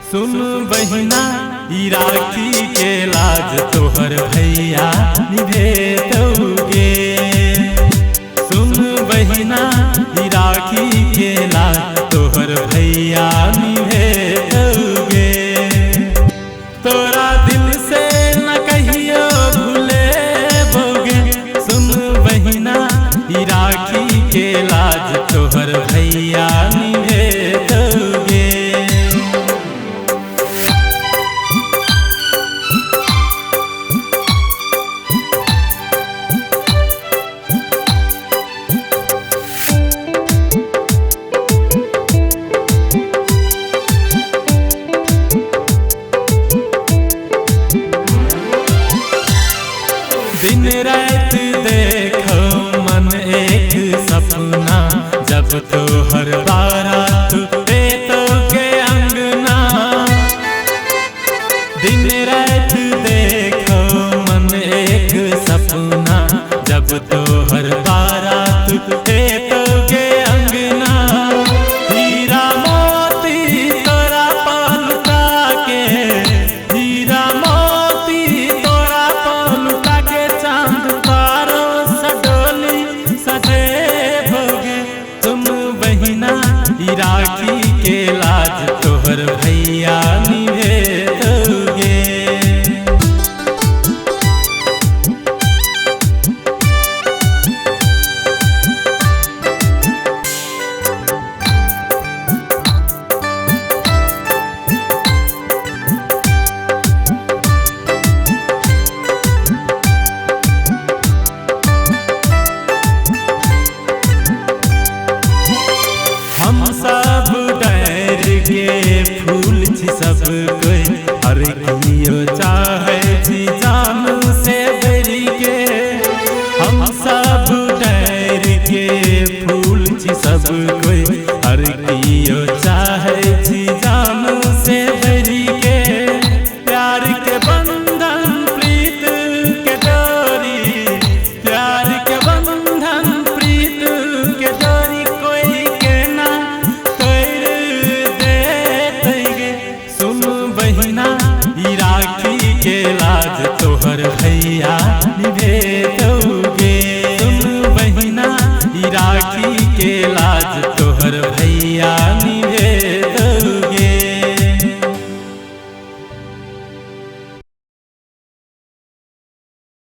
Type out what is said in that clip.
सुन बहिना ई राखी के लाज तोहर भैया निभेतोगे। सुन बहिना ई राखी के लाज तोहर भैया निभेतोगे। तोरा दिल से न कहियो भूले बोगे। सुन बहिना ई राखी के लाज तोहर भैया निभेतोगे। दिन रात देखो मन एक सपना, जब तोहर बारात बेतोगे अंगना। दिन रात देखो मन एक सपना, जब तोहर बारात बेतोगे अंगना। हीरा मोती तोरा पलटा के, हीरा मोती तोरा पलटा के, चांद तारो सडोली सजे भोगे। तुम बहिना ई राखी के लाज तोहर भैया निभेतोगे। हम सब डर के फूल छी सब कोई, हर कियो चाहे छी जानू से डरी के। हम सब डर के फूल छी सब कोई, हर कियो चाहे छी जानू से डरी के। प्यार के बंधन प्रीत के डोरी, प्यार के बंधन प्रीत के डोरी, कोई के ना तोड़ देतैगे। सुन बहिना ई राखी के लाज तोहर भैया निभेतोगे। सुन बहिना ई राखी के लाज तोहर भैया